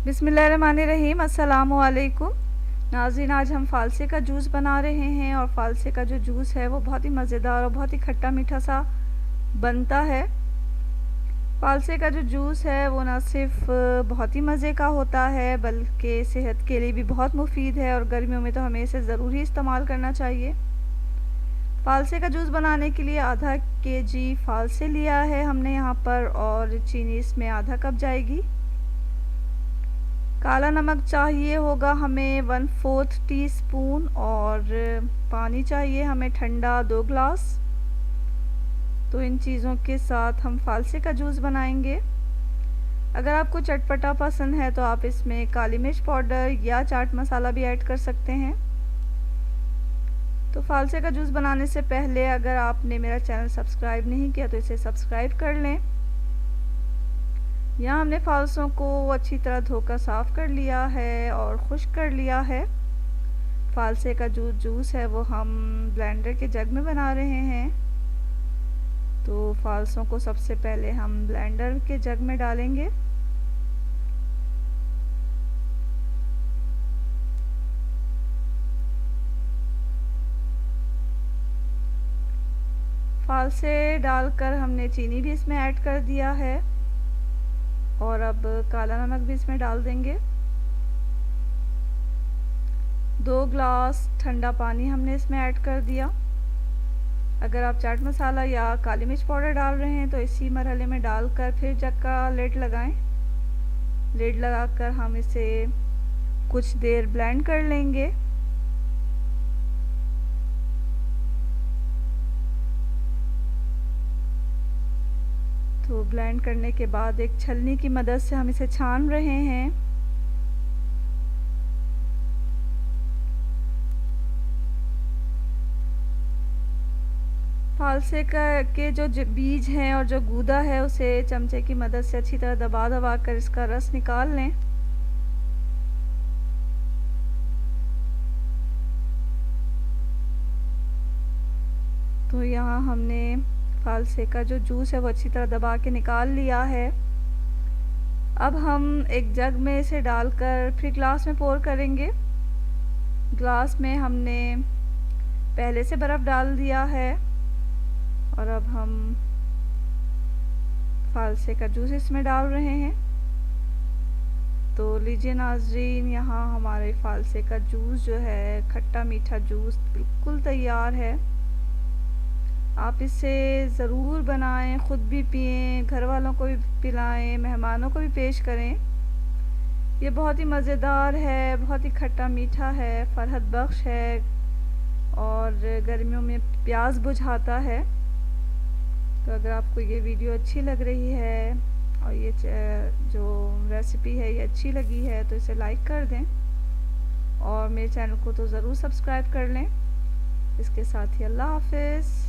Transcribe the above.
बिस्मिल्लाहिर्रहमानिर्रहीम। अस्सलामु अलैकुम नाज़रीन, आज हम फ़ालसे का जूस बना रहे हैं और फ़ालसे का जो जूस है वो बहुत ही मज़ेदार और बहुत ही खट्टा मीठा सा बनता है। फ़ालसे का जो जूस है वो ना सिर्फ बहुत ही मज़े का होता है बल्कि सेहत के लिए भी बहुत मुफीद है और गर्मियों में तो हमें इसे ज़रूर ही इस्तेमाल करना चाहिए। फ़ालसे का जूस बनाने के लिए आधा केजी फ़ालसे लिया है हमने यहाँ पर और चीनी इसमें आधा कप जाएगी। काला नमक चाहिए होगा हमें 1/4 टीस्पून और पानी चाहिए हमें ठंडा 2 ग्लास। तो इन चीज़ों के साथ हम फ़ालसे का जूस बनाएंगे। अगर आपको चटपटा पसंद है तो आप इसमें काली मिर्च पाउडर या चाट मसाला भी ऐड कर सकते हैं। तो फ़ालसे का जूस बनाने से पहले अगर आपने मेरा चैनल सब्सक्राइब नहीं किया तो इसे सब्सक्राइब कर लें। यहाँ हमने फ़ालसों को अच्छी तरह धोकर साफ़ कर लिया है और खुश्क कर लिया है। फ़ालसे का जो जूस है वो हम ब्लेंडर के जग में बना रहे हैं। तो फ़ालसों को सबसे पहले हम ब्लेंडर के जग में डालेंगे। फ़ालसे डालकर हमने चीनी भी इसमें ऐड कर दिया है और अब काला नमक भी इसमें डाल देंगे। 2 ग्लास ठंडा पानी हमने इसमें ऐड कर दिया। अगर आप चाट मसाला या काली मिर्च पाउडर डाल रहे हैं तो इसी मरहले में डालकर फिर जग का लिड लगाएं। लिड लगाकर हम इसे कुछ देर ब्लेंड कर लेंगे। तो ब्लेंड करने के बाद एक छलनी की मदद से हम इसे छान रहे हैं। फ़ालसे के जो बीज हैं और जो गूदा है उसे चमचे की मदद से अच्छी तरह दबा दबा कर इसका रस निकाल लें। तो यहाँ हमने फ़ालसे का जो जूस है वो अच्छी तरह दबा के निकाल लिया है। अब हम एक जग में इसे डालकर फिर ग्लास में पोर करेंगे। ग्लास में हमने पहले से बर्फ़ डाल दिया है और अब हम फ़ालसे का जूस इसमें डाल रहे हैं। तो लीजिए नाज़रीन, यहाँ हमारे फ़ालसे का जूस जो है खट्टा मीठा जूस बिल्कुल तैयार है। आप इसे ज़रूर बनाएं, ख़ुद भी पिएं, घर वालों को भी पिलाएं, मेहमानों को भी पेश करें। ये बहुत ही मज़ेदार है, बहुत ही खट्टा मीठा है, फ़रहत बख्श है और गर्मियों में प्यास बुझाता है। तो अगर आपको ये वीडियो अच्छी लग रही है और ये जो रेसिपी है ये अच्छी लगी है तो इसे लाइक कर दें और मेरे चैनल को तो ज़रूर सब्सक्राइब कर लें। इसके साथ ही अल्लाह हाफ़िज़।